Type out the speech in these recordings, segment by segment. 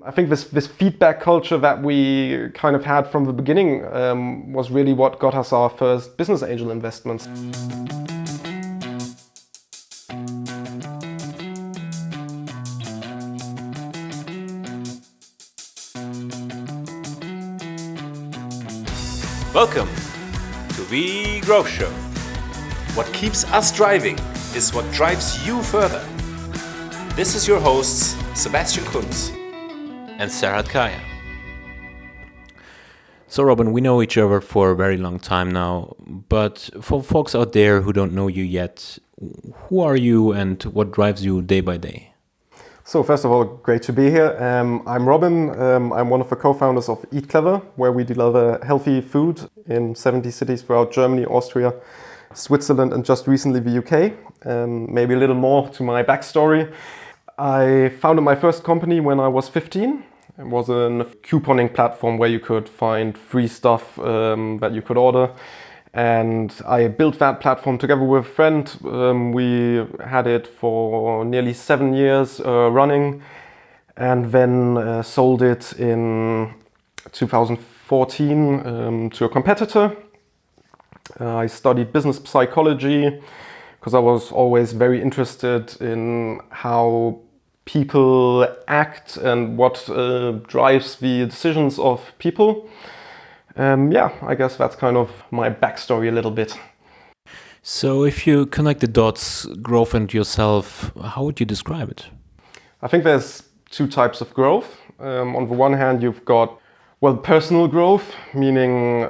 I think this feedback culture that we kind of had from the beginning was really what got us our first business angel investments. Welcome to the Growth Show. What keeps us driving is what drives you further. This is your hosts, Sebastian Kunz and Serhat Kaya. So Robin, we know each other for a very long time now, but for folks out there who don't know you yet, who are you and what drives you day by day? So first of all, great to be here. I'm Robin. I'm one of the co-founders of eatclever, where we deliver healthy food in 70 cities throughout Germany, Austria, Switzerland, and just recently the UK. Maybe a little more to my backstory. I founded my first company when I was 15. It was a couponing platform where you could find free stuff that you could order. And I built that platform together with a friend. We had it for nearly 7 years running, and then sold it in 2014 to a competitor. I studied business psychology because I was always very interested in how people act and what drives the decisions of people. I guess that's kind of my backstory a little bit. So if you connect the dots, growth and yourself, how would you describe it? I think there's two types of growth. On the one hand, you've got, personal growth, meaning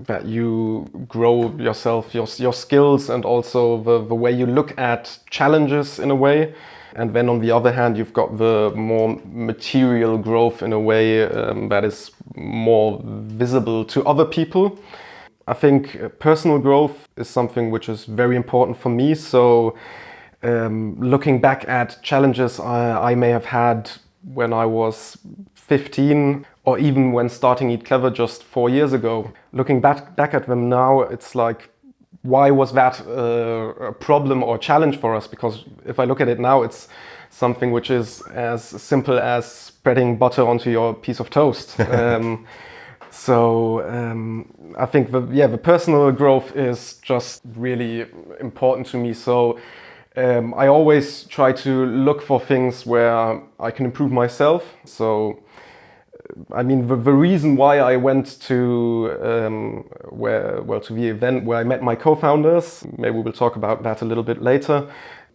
that you grow yourself, your skills, and also the way you look at challenges in a way. And then on the other hand, you've got the more material growth in a way that is more visible to other people. I think personal growth is something which is very important for me. So looking back at challenges I may have had when I was 15 or even when starting eatclever just 4 years ago, looking back at them now, it's like, why was that a problem or challenge for us? Because if I look at it now, it's something which is as simple as spreading butter onto your piece of toast. I think the personal growth is just really important to me. So I always try to look for things where I can improve myself. So I mean, the reason why I went to the event where I met my co-founders, maybe we'll talk about that a little bit later,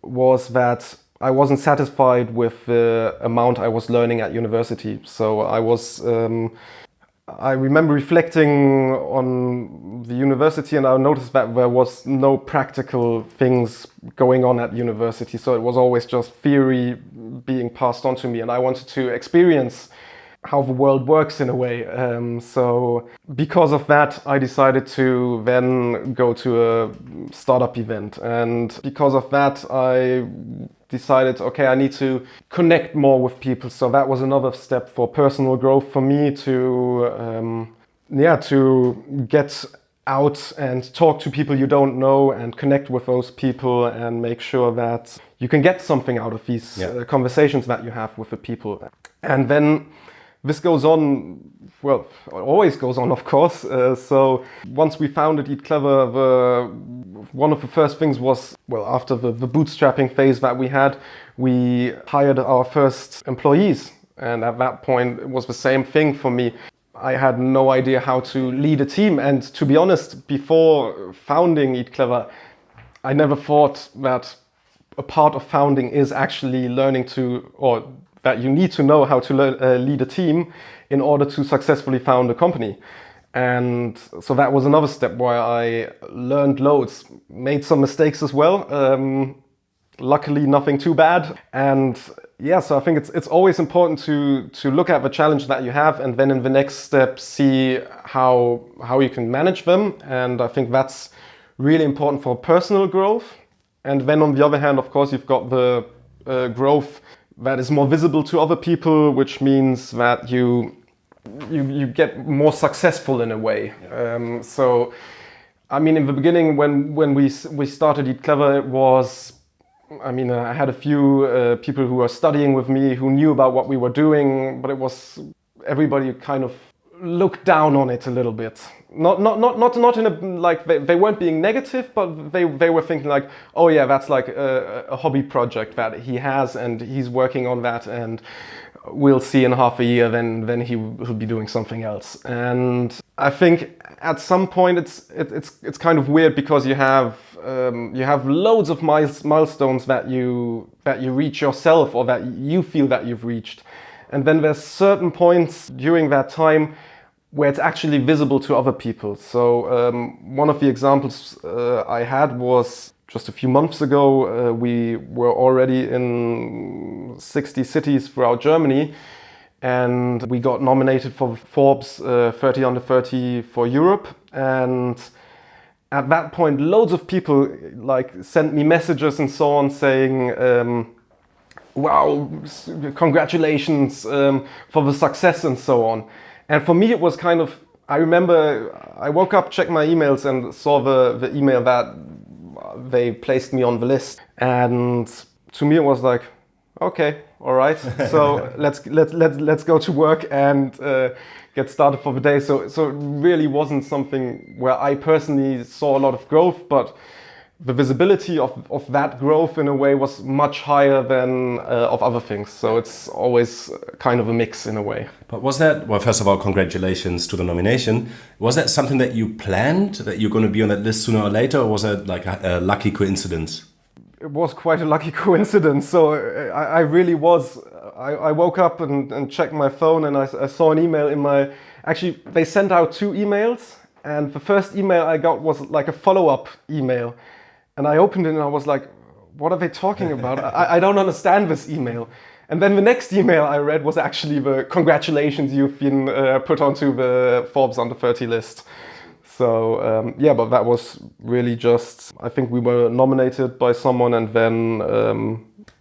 was that I wasn't satisfied with the amount I was learning at university. So I remember reflecting on the university, and I noticed that there was no practical things going on at university. So it was always just theory being passed on to me, and I wanted to experience how the world works in a way. So because of that, I decided to then go to a startup event. And because of that, I decided, okay, I need to connect more with people. So that was another step for personal growth for me to get out and talk to people you don't know and connect with those people and make sure that you can get something out of these conversations that you have with the people. And then this goes on, it always goes on, of course. So once we founded eatclever, one of the first things was, after the bootstrapping phase that we had, we hired our first employees. And at that point, it was the same thing for me. I had no idea how to lead a team. And to be honest, before founding eatclever, I never thought that a part of founding is actually learning that you need to know how to lead a team in order to successfully found a company. And so that was another step where I learned loads, made some mistakes as well. Luckily, nothing too bad. And so I think it's always important to look at the challenge that you have and then in the next step see how you can manage them. And I think that's really important for personal growth. And then on the other hand, of course, you've got the growth that is more visible to other people, which means that you get more successful in a way. So, I mean, in the beginning, when we started eatclever, it was I mean, I had a few people who were studying with me who knew about what we were doing, but it was everybody kind of looked down on it a little bit. Not in a like they weren't being negative, but they were thinking like, oh yeah, that's like a hobby project that he has and he's working on that, and we'll see in half a year, then he'll be doing something else. And I think at some point it's kind of weird because you have loads of milestones that you reach yourself or that you feel that you've reached, and then there's certain points during that time where it's actually visible to other people. So one of the examples I had was just a few months ago. We were already in 60 cities throughout Germany, and we got nominated for Forbes 30 Under 30 for Europe. And at that point, loads of people like sent me messages and so on saying, wow, congratulations for the success and so on. And for me, it was kind of, I remember I woke up, checked my emails and saw the email that they placed me on the list. And to me, it was like, okay, all right. So let's go to work and get started for the day. So it really wasn't something where I personally saw a lot of growth, but the visibility of that growth in a way was much higher than of other things. So it's always kind of a mix in a way. But was that, well, first of all, congratulations to the nomination. Was that something that you planned, that you're going to be on that list sooner or later, or was that like a lucky coincidence? It was quite a lucky coincidence. So I really was. I woke up and checked my phone, and I saw an email in my... Actually, they sent out 2 emails, and the first email I got was like a follow-up email. And I opened it and I was like, what are they talking about? I don't understand this email. And then the next email I read was actually the congratulations, you've been put onto the Forbes Under 30 list. So yeah, but that was really just, I think we were nominated by someone, and then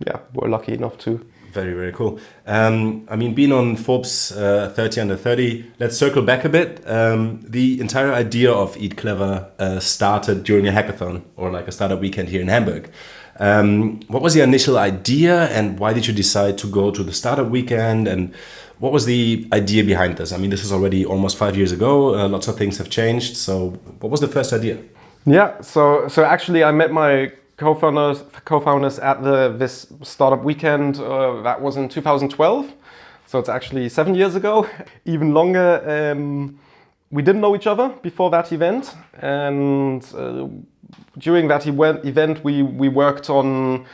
yeah, we're lucky enough to. Very, very cool. I mean, being on Forbes 30 Under 30, let's circle back a bit. The entire idea of Eat Clever started during a hackathon, or like a startup weekend here in Hamburg. What was the initial idea, and why did you decide to go to the startup weekend, and what was the idea behind this? I mean, this is already almost 5 years ago. Lots of things have changed. So what was the first idea? Yeah, so actually I met my co-founders at this startup weekend. That was in 2012, so it's actually 7 years ago, even longer. We didn't know each other before that event, and during that event we worked on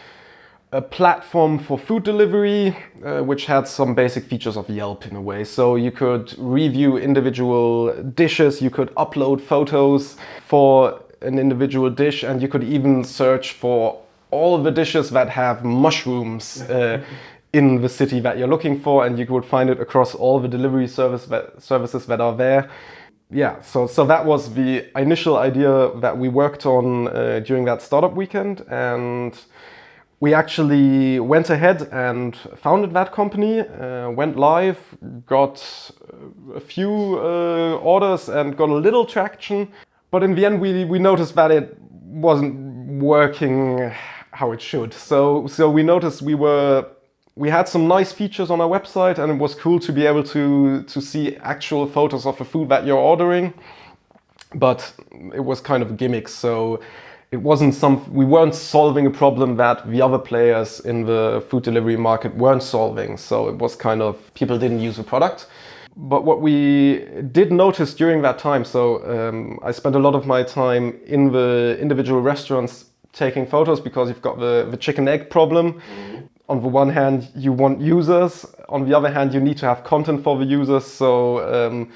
a platform for food delivery, which had some basic features of Yelp in a way. So you could review individual dishes, you could upload photos for an individual dish, and you could even search for all of the dishes that have mushrooms in the city that you're looking for, and you could find it across all the delivery services that are there. Yeah, so that was the initial idea that we worked on during that startup weekend, and we actually went ahead and founded that company, went live, got a few orders and got a little traction. But in the end, we noticed that it wasn't working how it should. So we noticed we had some nice features on our website, and it was cool to be able to see actual photos of the food that you're ordering. But it was kind of a gimmick. So it wasn't we weren't solving a problem that the other players in the food delivery market weren't solving. So it was kind of, people didn't use the product. But what we did notice during that time, so I spent a lot of my time in the individual restaurants taking photos, because you've got the chicken egg problem. Mm-hmm. On the one hand, you want users. On the other hand, you need to have content for the users. So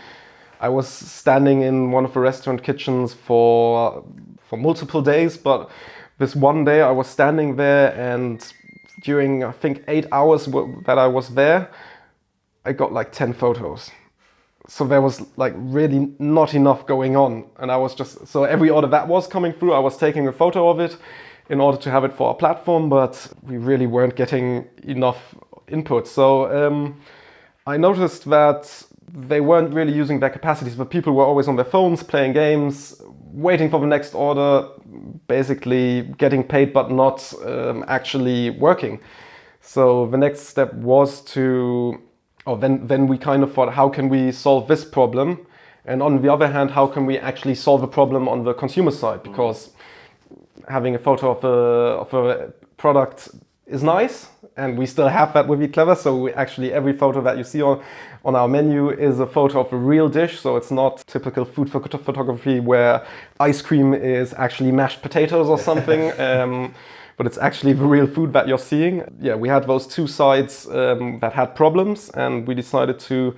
I was standing in one of the restaurant kitchens for multiple days, but this one day I was standing there, and during I think 8 hours that I was there, I got like 10 photos. So there was like really not enough going on. And I was just, so every order that was coming through, I was taking a photo of it in order to have it for our platform, but we really weren't getting enough input. So I noticed that they weren't really using their capacities, but people were always on their phones, playing games, waiting for the next order, basically getting paid but not actually working. So the next step was then we kind of thought, how can we solve this problem? And on the other hand, how can we actually solve a problem on the consumer side? Because having a photo of a product is nice, and we still have that with eatclever. So every photo that you see on our menu is a photo of a real dish. So it's not typical food photography where ice cream is actually mashed potatoes or something. But it's actually the real food that you're seeing. Yeah, we had those two sides that had problems, and we decided to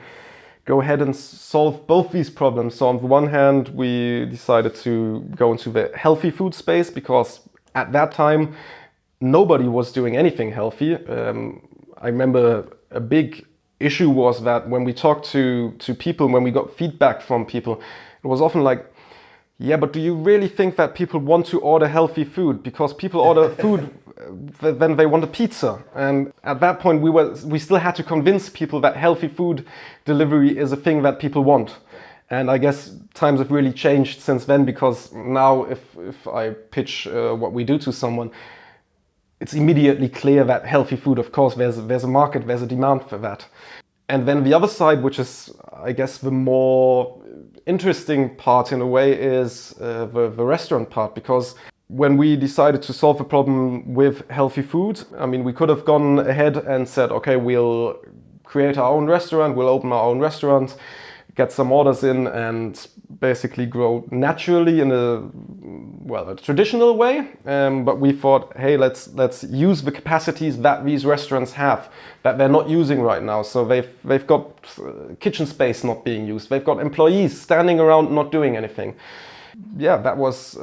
go ahead and solve both these problems. So on the one hand, we decided to go into the healthy food space, because at that time, nobody was doing anything healthy. I remember a big issue was that when we talked to people, when we got feedback from people, it was often like, yeah, but do you really think that people want to order healthy food? Because people order food, then they want a pizza. And at that point, we still had to convince people that healthy food delivery is a thing that people want. And I guess times have really changed since then, because now if I pitch what we do to someone, it's immediately clear that healthy food, of course, there's a market, there's a demand for that. And then the other side, which is, I guess, the more interesting part in a way, is the restaurant part. Because when we decided to solve the problem with healthy food, I mean, we could have gone ahead and said, okay, we'll create our own restaurant, we'll open our own restaurant, get some orders in, and basically grow naturally in a traditional way. But we thought, hey, let's use the capacities that these restaurants have that they're not using right now. So they've got kitchen space not being used. They've got employees standing around not doing anything. Yeah, that was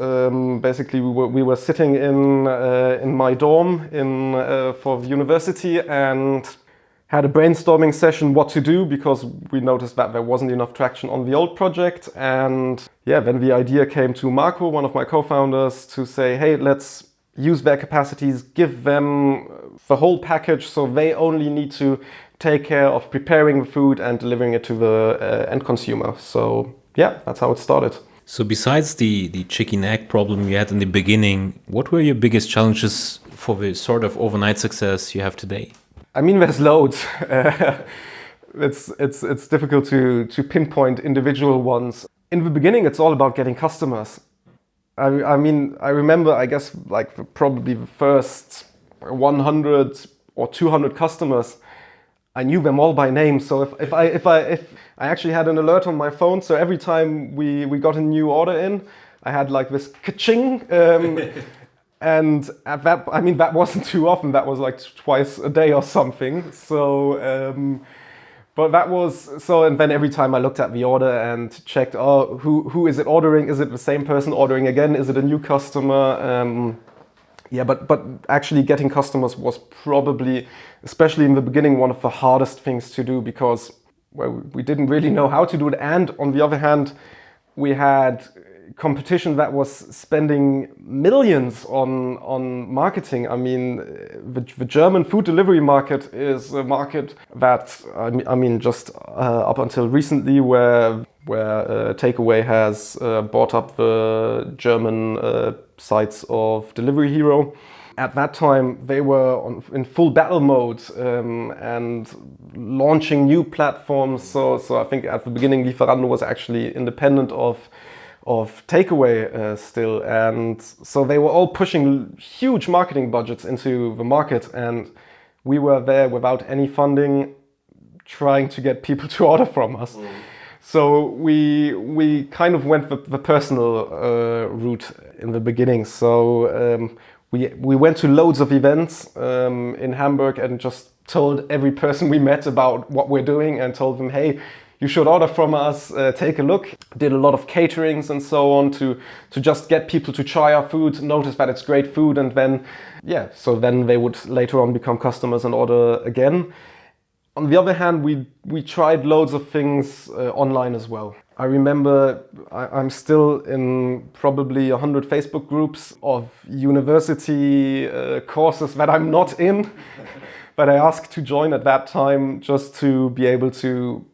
basically we were sitting in my dorm for the university and had a brainstorming session what to do, because we noticed that there wasn't enough traction on the old project. And yeah, then the idea came to Marco, one of my co-founders, to say, hey, let's use their capacities, give them the whole package, so they only need to take care of preparing the food and delivering it to the end consumer. So yeah, that's how it started. So besides the chicken egg problem you had in the beginning, what were your biggest challenges for the sort of overnight success you have today? I mean, there's loads. It's difficult to pinpoint individual ones. In the beginning, it's all about getting customers. I mean, I remember, I guess, probably the first 100 or 200 customers, I knew them all by name. So if I actually had an alert on my phone, so every time we got a new order in, I had like this ka-ching. And at that, I mean, that wasn't too often. That was like twice a day or something. So, but that was so. And then every time I looked at the order and checked, oh, who is it ordering? Is it the same person ordering again? Is it a new customer? Yeah, but actually getting customers was probably, especially in the beginning, one of the hardest things to do, because we didn't really know how to do it. And on the other hand, we had competition that was spending millions on marketing. I mean, the German food delivery market is a market that, I mean, just up until recently, where Takeaway has bought up the German sites of Delivery Hero. At that time, they were in full battle mode and launching new platforms. So I think at the beginning, Lieferando was actually independent of Takeaway still, and so they were all pushing huge marketing budgets into the market, and we were there without any funding, trying to get people to order from us. So we kind of went the personal route in the beginning. So we went to loads of events in Hamburg and just told every person we met about what we're doing, and told them, hey, you should order from us, take a look. Did a lot of caterings and so on to just get people to try our food, notice that it's great food, and then, yeah, so then they would later on become customers and order again. On the other hand, we tried loads of things online as well. I remember I'm still in probably 100 Facebook groups of university courses that I'm not in, but I asked to join at that time just to be able to,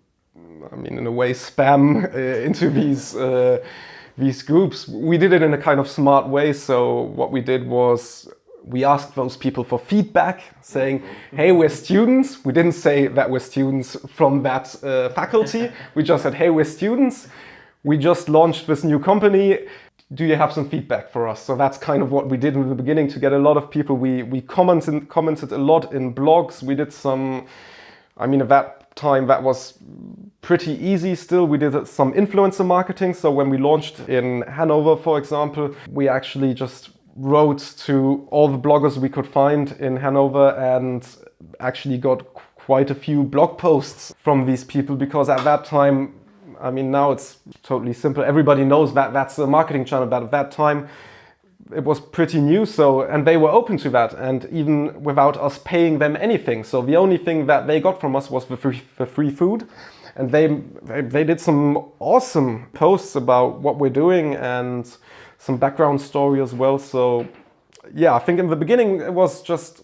I mean, in a way, spam into these groups. We did it in a kind of smart way. So what we did was we asked those people for feedback, saying, hey, we're students. We didn't say that we're students from that faculty. We just said, hey, we're students. We just launched this new company. Do you have some feedback for us? So that's kind of what we did in the beginning to get a lot of people. We commented a lot in blogs. We did some, I mean, at that time that was pretty easy still. We did some influencer marketing. So when we launched in Hanover, for example, we actually just wrote to all the bloggers we could find in Hanover and actually got quite a few blog posts from these people, because at that time, I mean, now it's totally simple. Everybody knows that that's a marketing channel, but at that time it was pretty new. So, and they were open to that, and even without us paying them anything. So the only thing that they got from us was the free food. And they did some awesome posts about what we're doing and some background story as well. So yeah, I think in the beginning it was just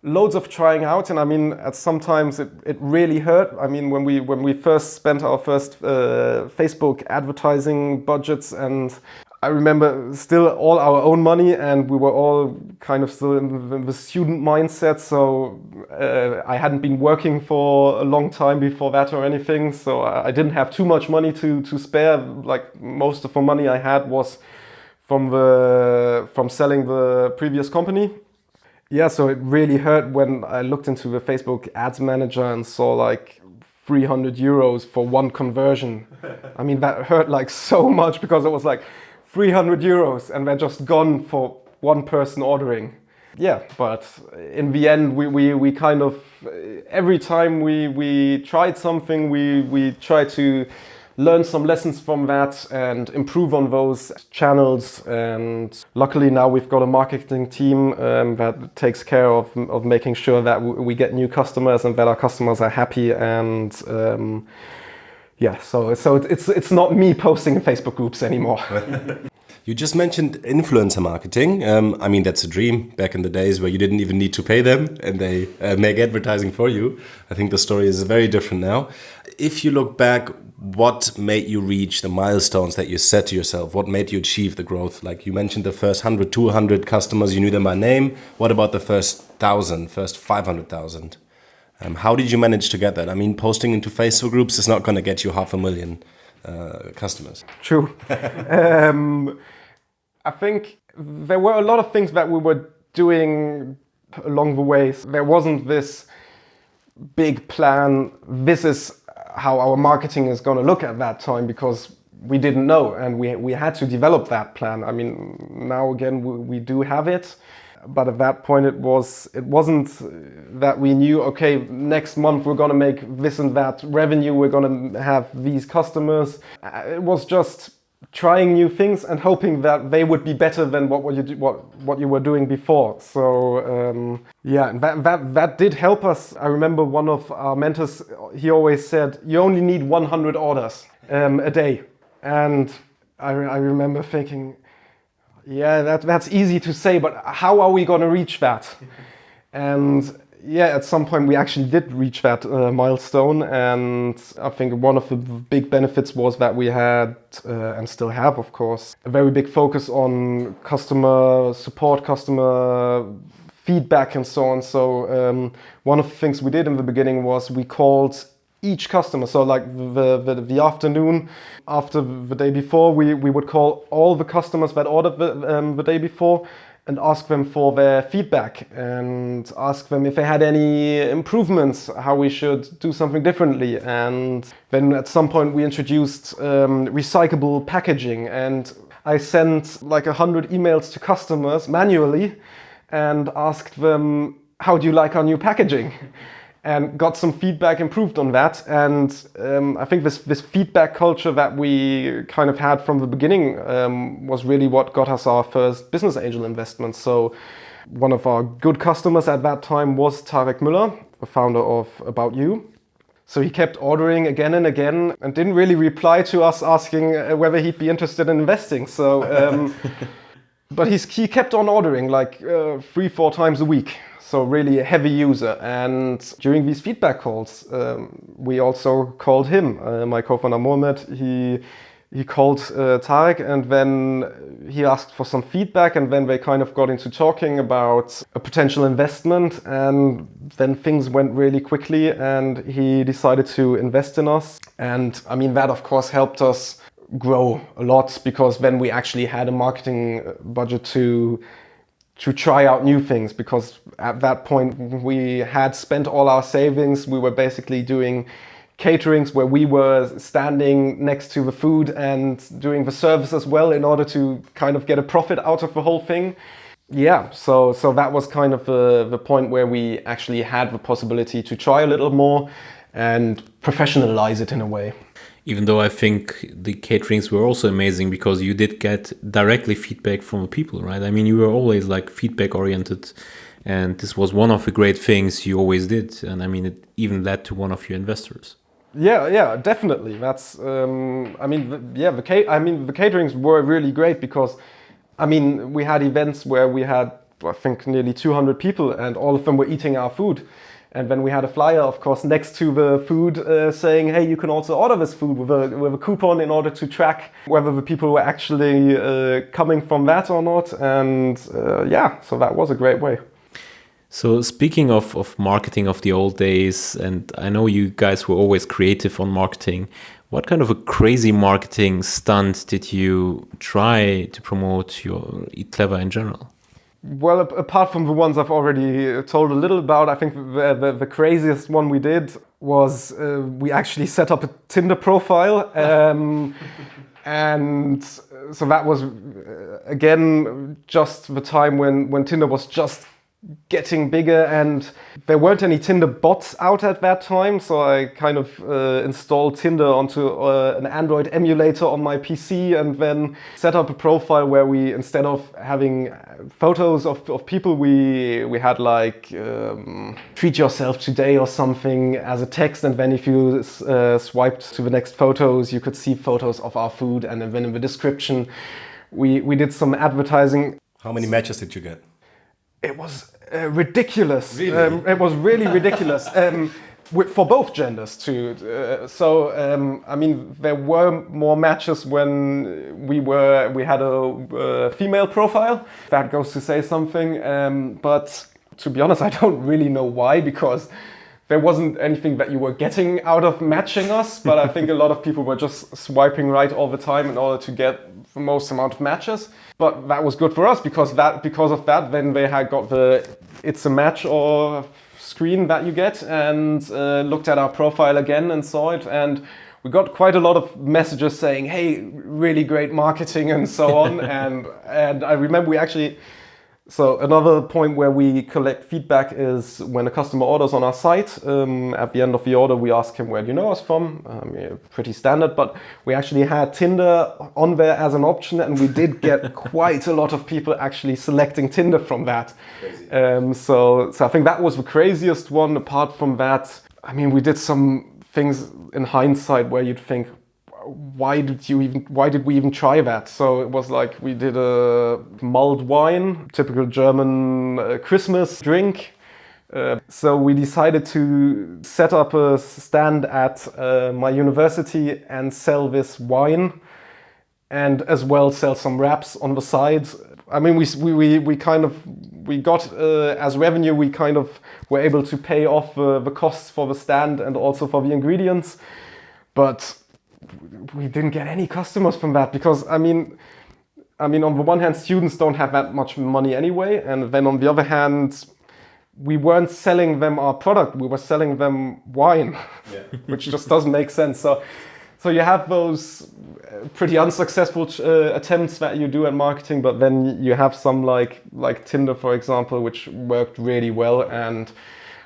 loads of trying out, and I mean, at sometimes it really hurt. I mean, when we first spent our first Facebook advertising budgets, and I remember still all our own money, and we were all kind of still in the student mindset. So I hadn't been working for a long time before that or anything, so I didn't have too much money to spare. Like, most of the money I had was from selling the previous company. Yeah, so it really hurt when I looked into the Facebook ads manager and saw like 300 euros for one conversion. I mean, that hurt like so much, because it was like 300 euros and they're just gone for one person ordering. Yeah, but in the end, we kind of, every time we tried something, we tried to learn some lessons from that and improve on those channels. And luckily now we've got a marketing team that takes care of making sure that we get new customers and that our customers are happy. And yeah, so it's not me posting in Facebook groups anymore. You just mentioned influencer marketing. I mean, that's a dream back in the days where you didn't even need to pay them and they make advertising for you. I think the story is very different now. If you look back, what made you reach the milestones that you set to yourself? What made you achieve the growth? Like you mentioned, the first 100, 200 customers, you knew them by name. What about the first 1,000, first 500,000? How did you manage to get that? I mean, posting into Facebook groups is not going to get you 500,000 customers. True. I think there were a lot of things that we were doing along the way. There wasn't this big plan, this is how our marketing is going to look at that time, because we didn't know, and we had to develop that plan. I mean, now again we do have it, but at that point it wasn't that we knew, okay, next month we're going to make this and that revenue, we're going to have these customers. It was just trying new things and hoping that they would be better than what you were doing before. So yeah, and that did help us. I remember one of our mentors, he always said, you only need 100 orders a day. And I remember thinking, yeah, that's easy to say, but how are we going to reach that? And yeah, at some point we actually did reach that milestone, and I think one of the big benefits was that we had, and still have of course, a very big focus on customer support, customer feedback and so on. So one of the things we did in the beginning was we called each customer. So like the afternoon after the day before, we would call all the customers that ordered the day before and ask them for their feedback and ask them if they had any improvements, how we should do something differently. And then at some point we introduced recyclable packaging, and I sent like 100 emails to customers manually and asked them, how do you like our new packaging? And got some feedback, improved on that. And I think this feedback culture that we kind of had from the beginning was really what got us our first business angel investment. So one of our good customers at that time was Tarek Müller, the founder of About You. So he kept ordering again and again and didn't really reply to us asking whether he'd be interested in investing. So But he kept on ordering like 3-4 times a week. So really a heavy user. And during these feedback calls, we also called him, my co-founder Mohamed. He called Tarek, and then he asked for some feedback, and then they kind of got into talking about a potential investment, and then things went really quickly and he decided to invest in us. And I mean, that of course helped us grow a lot, because then we actually had a marketing budget to try out new things, because at that point we had spent all our savings. We were basically doing caterings where we were standing next to the food and doing the service as well, in order to kind of get a profit out of the whole thing. Yeah, so that was kind of the point where we actually had the possibility to try a little more and professionalize it in a way. Even though I think the caterings were also amazing, because you did get directly feedback from the people, right? I mean, you were always like feedback oriented, and this was one of the great things you always did. And I mean, it even led to one of your investors. Yeah, definitely. That's, the caterings were really great, because, I mean, we had events where we had, I think, nearly 200 people, and all of them were eating our food. And then we had a flyer, of course, next to the food saying, hey, you can also order this food with a coupon, in order to track whether the people were actually coming from that or not. And so that was a great way. So speaking of marketing of the old days, and I know you guys were always creative on marketing, what kind of a crazy marketing stunt did you try to promote your eatclever in general? Well, apart from the ones I've already told a little about, I think the craziest one we did was we actually set up a Tinder profile. And so that was, again, just the time when Tinder was just getting bigger, and there weren't any Tinder bots out at that time. So I kind of installed Tinder onto an Android emulator on my PC, and then set up a profile where we, instead of having photos of people, we had like treat yourself today or something as a text. And then if you swiped to the next photos, you could see photos of our food. And then in the description, we did some advertising. How many matches did you get? It was ridiculous. Really? It was really ridiculous for both genders too. I mean, there were more matches when we had a female profile. That goes to say something. But to be honest, I don't really know why, because there wasn't anything that you were getting out of matching us. But I think a lot of people were just swiping right all the time in order to get the most amount of matches. But that was good for us, because of that, then they had got the "it's a match" or screen that you get, and looked at our profile again and saw it, and we got quite a lot of messages saying, "Hey, really great marketing" and so on. and I remember we actually. So another point where we collect feedback is when a customer orders on our site. At the end of the order, we ask him, where do you know us from? Pretty standard, but we actually had Tinder on there as an option, and we did get quite a lot of people actually selecting Tinder from that. So I think that was the craziest one. Apart from that, I mean, we did some things in hindsight where you'd think, why did we even try that? So it was like we did a mulled wine, typical German Christmas drink. So we decided to set up a stand at my university and sell this wine, and as well sell some wraps on the side. I mean, we got as revenue, we kind of were able to pay off the costs for the stand and also for the ingredients, but we didn't get any customers from that, because I mean, on the one hand, students don't have that much money anyway, and then on the other hand, we weren't selling them our product, we were selling them wine, which just doesn't make sense. So you have those pretty unsuccessful attempts that you do at marketing, but then you have some like Tinder, for example, which worked really well. And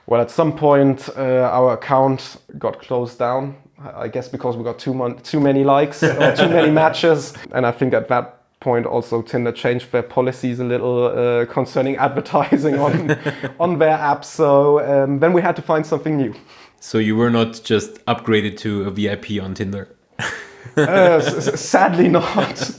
well, at some point, our account got closed down. I guess because we got too many likes or too many matches. And I think at that point also Tinder changed their policies a little concerning advertising on their app. So then we had to find something new. So you were not just upgraded to a VIP on Tinder? Sadly not.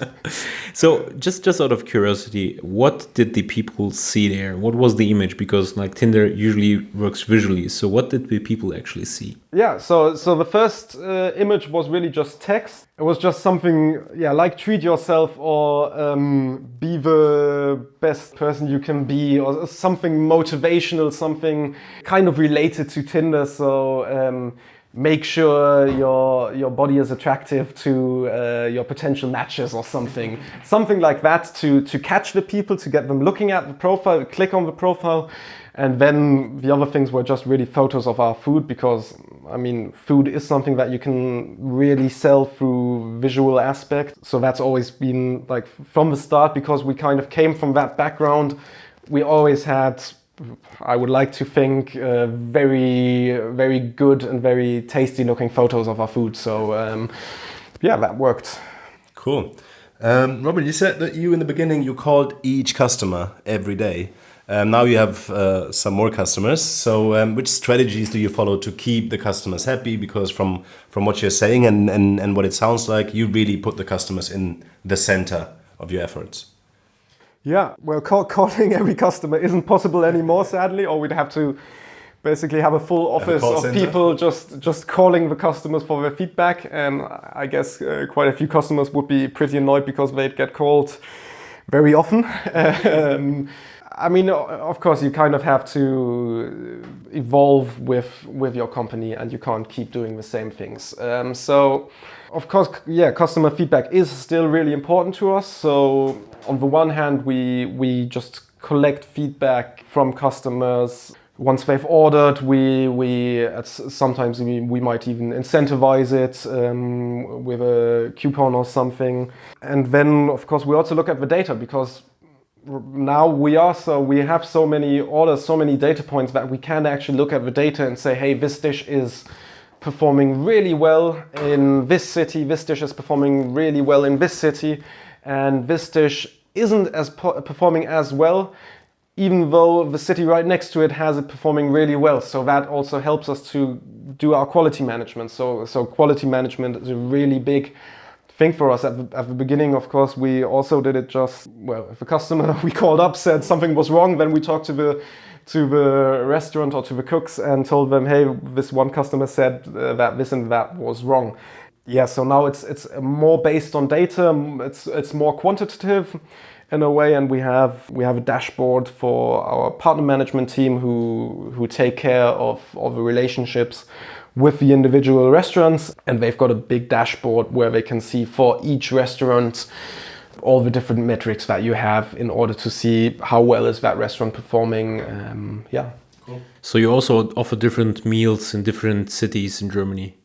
So just out of curiosity, what did the people see there? What was the image? Because like Tinder usually works visually. So what did the people actually see? Yeah, so the first image was really just text. It was just something, yeah, like treat yourself or be the best person you can be, or something motivational, something kind of related to Tinder. So make sure your body is attractive to your potential matches or something like that to catch the people, to get them looking at the profile, click on the profile. And then the other things were just really photos of our food, because I mean, food is something that you can really sell through visual aspect. So that's always been like from the start, because we kind of came from that background. We always had, I would like to think, very, very good and very tasty looking photos of our food. So yeah, that worked. Cool. Robin, you said that in the beginning you called each customer every day. Now you have some more customers. So which strategies do you follow to keep the customers happy? Because from what you're saying and what it sounds like, you really put the customers in the center of your efforts. Yeah, well, calling every customer isn't possible anymore, sadly, or we'd have to basically have a full office of people just calling the customers for their feedback. And I guess quite a few customers would be pretty annoyed because they'd get called very often. I mean, of course, you kind of have to evolve with your company, and you can't keep doing the same things. So, of course, yeah, customer feedback is still really important to us. So, on the one hand, we just collect feedback from customers. Once they've ordered, sometimes we might even incentivize it with a coupon or something. And then, of course, we also look at the data, because now we have so many orders, so many data points, that we can actually look at the data and say, hey, this dish is performing really well in this city, this dish is performing really well in this city, and this dish isn't as performing as well, even though the city right next to it has it performing really well. So that also helps us to do our quality management. So quality management is a really big thing for us. At the beginning, of course, we also did it just, well, if a customer we called up said something was wrong, then we talked to the restaurant or to the cooks and told them, hey, this one customer said that this and that was wrong. Yeah, so now it's more based on data. It's more quantitative in a way, and we have a dashboard for our partner management team who take care of all the relationships with the individual restaurants, and they've got a big dashboard where they can see for each restaurant all the different metrics that you have in order to see how well is that restaurant performing. Yeah. Cool. So you also offer different meals in different cities in Germany?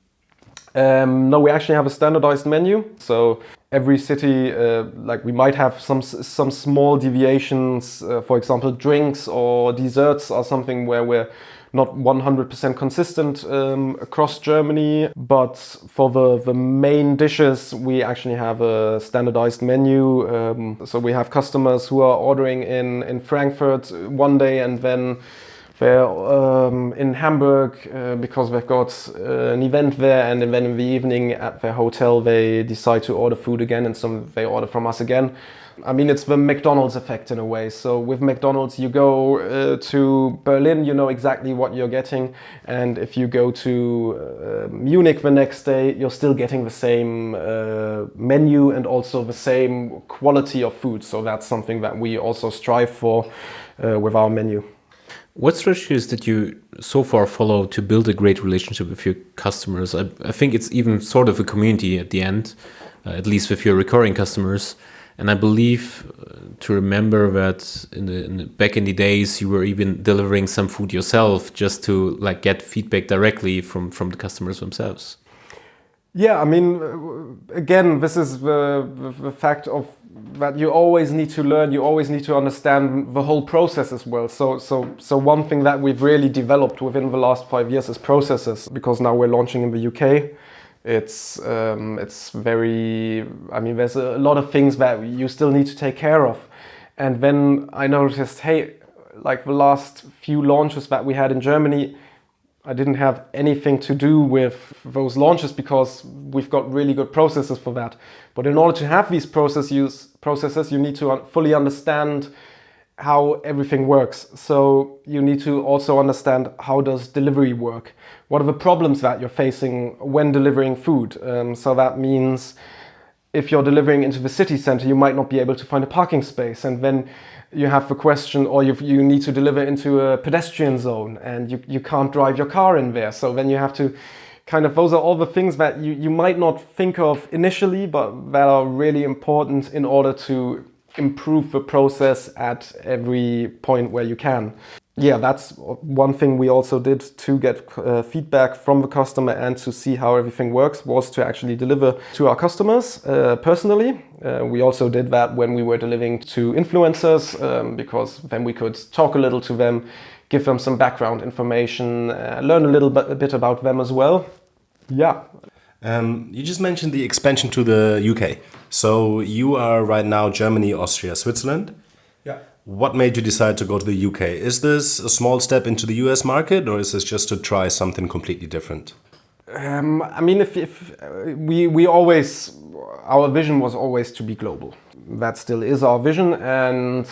No, we actually have a standardized menu. So every city, like we might have some small deviations. For example, drinks or desserts are something where we're not 100% consistent across Germany, but for the main dishes, we actually have a standardized menu. So we have customers who are ordering in Frankfurt one day, and then they're in Hamburg because they've got an event there, and then in the evening at their hotel they decide to order food again, and they order from us again. I mean, it's the McDonald's effect in a way. So with McDonald's, you go to Berlin, you know exactly what you're getting. And if you go to Munich the next day, you're still getting the same menu and also the same quality of food. So that's something that we also strive for with our menu. What strategies did you so far follow to build a great relationship with your customers? I think it's even sort of a community at the end, at least with your recurring customers. And I believe to remember that back in the days, you were even delivering some food yourself just to like get feedback directly from the customers themselves. Yeah, I mean, again, this is the fact of that you always need to learn, you always need to understand the whole process as well. So one thing that we've really developed within the last 5 years is processes, because now we're launching in the UK. It's very, I mean, there's a lot of things that you still need to take care of. And then I noticed, hey, like the last few launches that we had in Germany, I didn't have anything to do with those launches because we've got really good processes for that. But in order to have these processes, you need to fully understand how everything works. So you need to also understand, how does delivery work? What are the problems that you're facing when delivering food? So that means if you're delivering into the city center, you might not be able to find a parking space. And then you have the question, or you need to deliver into a pedestrian zone and you can't drive your car in there. So then you have to those are all the things that you might not think of initially, but that are really important in order to improve the process at every point where you can. Yeah, that's one thing we also did to get feedback from the customer and to see how everything works, was to actually deliver to our customers personally. We also did that when we were delivering to influencers, because then we could talk a little to them, give them some background information, learn a bit about them as well. Yeah. You just mentioned the expansion to the UK. So you are right now Germany, Austria, Switzerland. Yeah. What made you decide to go to the UK? Is this a small step into the US market, or is this just to try something completely different? I mean, if we always, our vision was always to be global. That still is our vision, and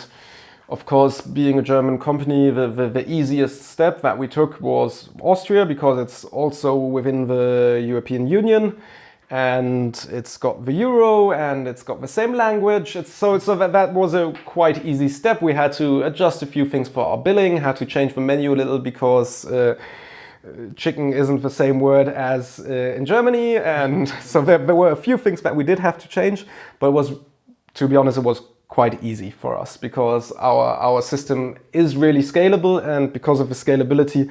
of course, being a German company, the easiest step that we took was Austria, because it's also within the European Union. And it's got the euro and it's got the same language. So that was a quite easy step. We had to adjust a few things for our billing, had to change the menu a little because chicken isn't the same word as in Germany. And so there were a few things that we did have to change, but it was, to be honest, it was quite easy for us because our system is really scalable, and because of the scalability,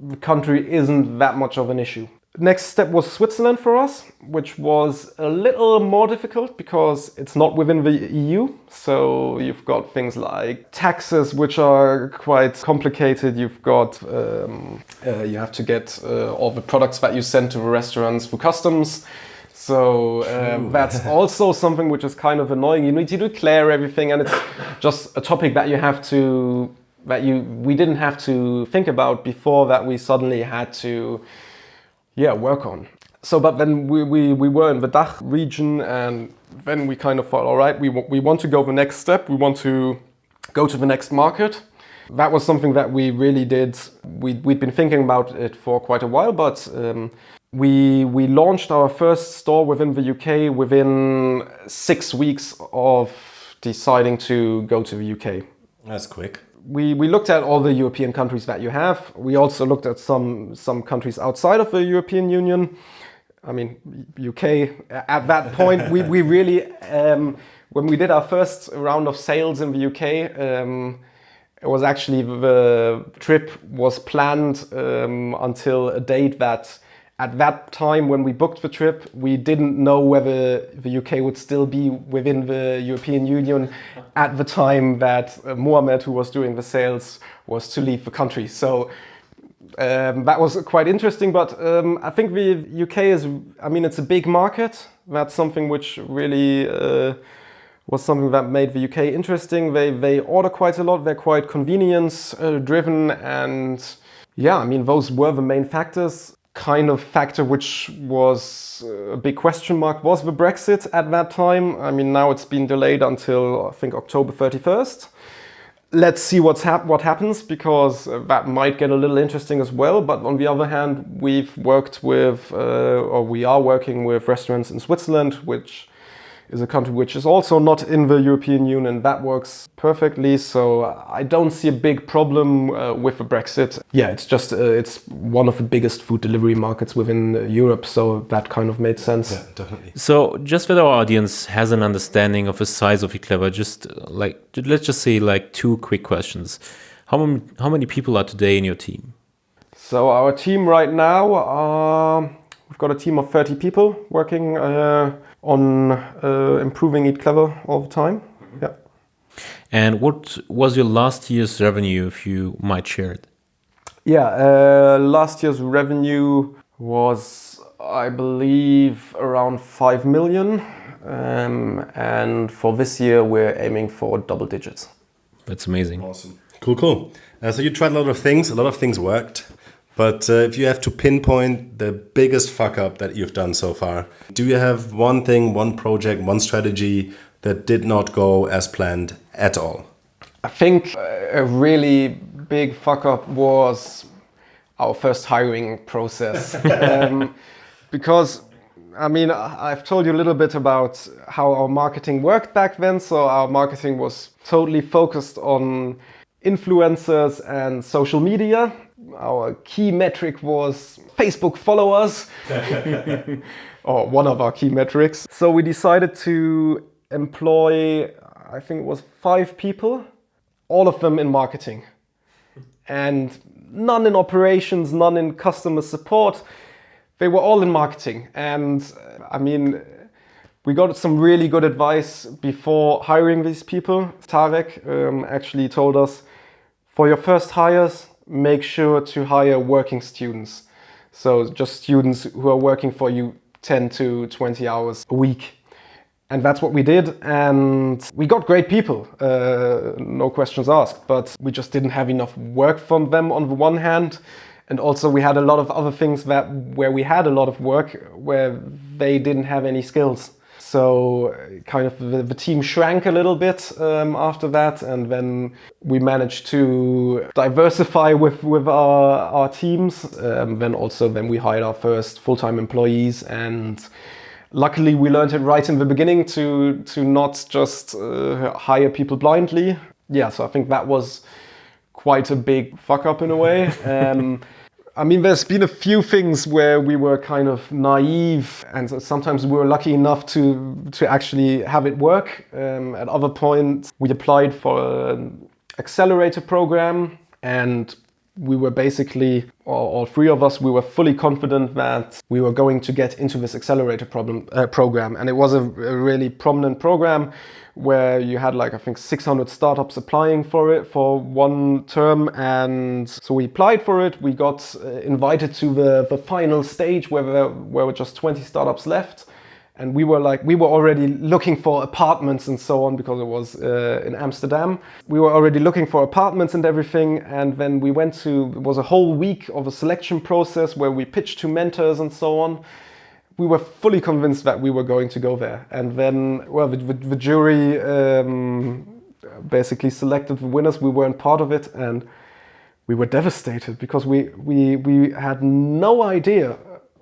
the country isn't that much of an issue. Next step was Switzerland for us, which was a little more difficult because it's not within the EU. So you've got things like taxes, which are quite complicated. You've got, you have to get all the products that you send to the restaurants through customs. So that's also something which is kind of annoying. You need to declare everything, and it's just a topic that you have to, we didn't have to think about before, that we suddenly had to work on. So, but then we were in the DACH region, and then we kind of thought, all right, we want to go the next step. We want to go to the next market. That was something that we really did. We'd been thinking about it for quite a while, but we launched our first store within the UK within 6 weeks of deciding to go to the UK. That's quick. We looked at all the European countries that you have. We also looked at some countries outside of the European Union. I mean, UK, at that point, we really, when we did our first round of sales in the UK, it was actually, the trip was planned until a date that, at that time when we booked the trip, we didn't know whether the UK would still be within the European Union at the time that Mohammed, who was doing the sales, was to leave the country. So that was quite interesting, but I think the UK is, I mean, it's a big market. That's something which really was something that made the UK interesting. They order quite a lot, they're quite convenience driven, and yeah, I mean, those were the main factors. Kind of factor which was a big question mark was the Brexit at that time. I mean, now it's been delayed until, I think, October 31st. Let's see what happens, because that might get a little interesting as well. But on the other hand, we've worked with, or we are working with restaurants in Switzerland, which is a country which is also not in the European Union. That works perfectly, so I don't see a big problem with the Brexit. Yeah, it's just it's one of the biggest food delivery markets within Europe, so that kind of made sense. Yeah, definitely. So just that our audience has an understanding of the size of eatclever, just like, let's just say like 2 quick questions. How many people are today in your team? So our team right now, we've got a team of 30 people working on improving eatclever all the time. Yeah. And what was your last year's revenue, if you might share it? Yeah, last year's revenue was, I believe, around 5 million. And for this year, we're aiming for double digits. That's amazing. Awesome. Cool. So you tried a lot of things worked. But if you have to pinpoint the biggest fuck up that you've done so far, do you have one thing, one project, one strategy that did not go as planned at all? I think a really big fuck up was our first hiring process. Because, I mean, I've told you a little bit about how our marketing worked back then. So our marketing was totally focused on influencers and social media. Our key metric was Facebook followers, or one of our key metrics. So we decided to employ, I think it was 5 people, all of them in marketing, and none in operations, none in customer support. They were all in marketing. And I mean, we got some really good advice before hiring these people. Tarek actually told us, for your first hires, make sure to hire working students. So just students who are working for you 10 to 20 hours a week. And that's what we did. And we got great people, no questions asked, but we just didn't have enough work from them on the one hand. And also we had a lot of other things where we had a lot of work where they didn't have any skills. So kind of the team shrank a little bit after that, and then we managed to diversify with our teams. Then we hired our first full-time employees, and luckily we learned it right in the beginning to not just hire people blindly. Yeah, so I think that was quite a big fuck up in a way. I mean, there's been a few things where we were kind of naive, and sometimes we were lucky enough to actually have it work. At other points, we applied for an accelerator program, and we were basically, all 3 of us, we were fully confident that we were going to get into this accelerator program. And it was a really prominent program where you had like, I think 600 startups applying for it for one term. And so we applied for it. We got invited to the final stage where there were just 20 startups left. And we were already looking for apartments and so on, because it was in Amsterdam. We were already looking for apartments and everything. And then it was a whole week of a selection process where we pitched to mentors and so on. We were fully convinced that we were going to go there. And then, well, the jury basically selected the winners. We weren't part of it, and we were devastated because we had no idea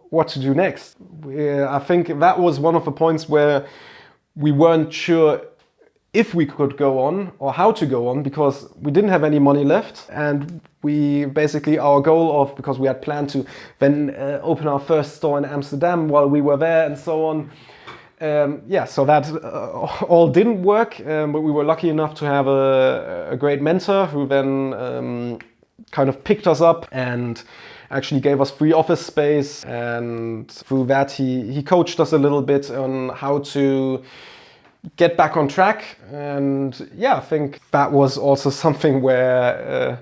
what to do next. I think that was one of the points where we weren't sure if we could go on or how to go on, because we didn't have any money left. And we basically, our goal because we had planned to then open our first store in Amsterdam while we were there and so on. So that all didn't work, but we were lucky enough to have a great mentor who then kind of picked us up and actually gave us free office space. And through that, he coached us a little bit on how to get back on track. And yeah, I think that was also something where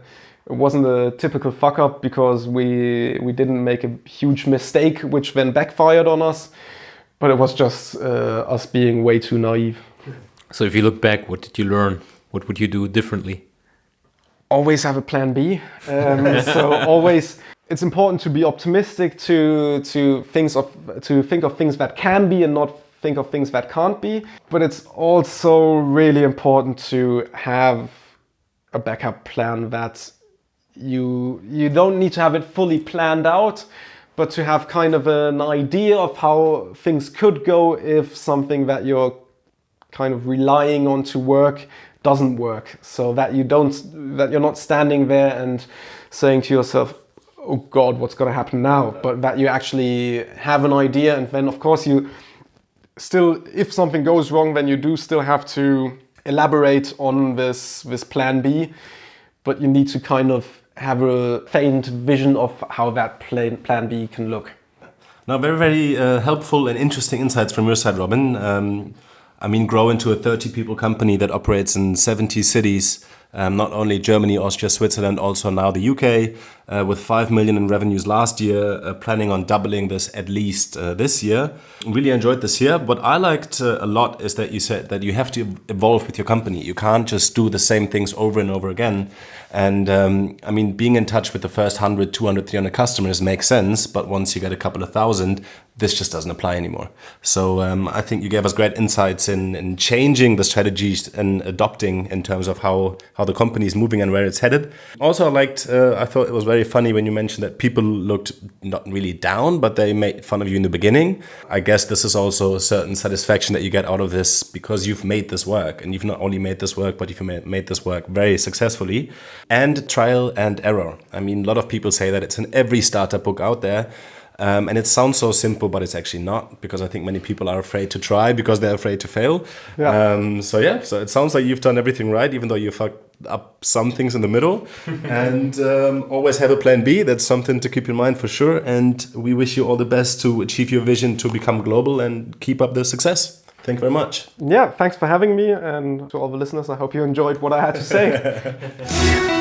it wasn't a typical fuck up, because we didn't make a huge mistake which then backfired on us, but it was just us being way too naive. So if you look back, what did you learn? What would you do differently? Always have a plan B. So always, it's important to be optimistic, to think of things that can be and not think of things that can't be. But it's also really important to have a backup plan that you don't need to have it fully planned out, but to have kind of an idea of how things could go if something that you're kind of relying on to work doesn't work. So that you're not standing there and saying to yourself, oh God, what's going to happen now? But that you actually have an idea, and then of course you still, if something goes wrong, then you do still have to elaborate on this plan B, but you need to kind of have a faint vision of how that plan B can look. Now, very, very helpful and interesting insights from your side, Robin. I mean, grow into a 30 people company that operates in 70 cities not only Germany, Austria, Switzerland, also now the UK, with 5 million in revenues last year, planning on doubling this at least this year. Really enjoyed this year. What I liked a lot is that you said that you have to evolve with your company. You can't just do the same things over and over again. And I mean, being in touch with the first 100, 200, 300 customers makes sense. But once you get a couple of thousand, this just doesn't apply anymore. So I think you gave us great insights in changing the strategies and adopting in terms of how the company is moving and where it's headed. Also, I thought it was very funny when you mentioned that people looked not really down, but they made fun of you in the beginning. I guess this is also a certain satisfaction that you get out of this because you've made this work, and you've not only made this work, but you've made this work very successfully. And trial and error. I mean, a lot of people say that it's in every startup book out there. And it sounds so simple, but it's actually not, because I think many people are afraid to try because they're afraid to fail. Yeah. So it sounds like you've done everything right, even though you fucked up some things in the middle. And always have a plan B. That's something to keep in mind for sure. And we wish you all the best to achieve your vision to become global and keep up the success. Thank you very much. Yeah, thanks for having me. And to all the listeners, I hope you enjoyed what I had to say.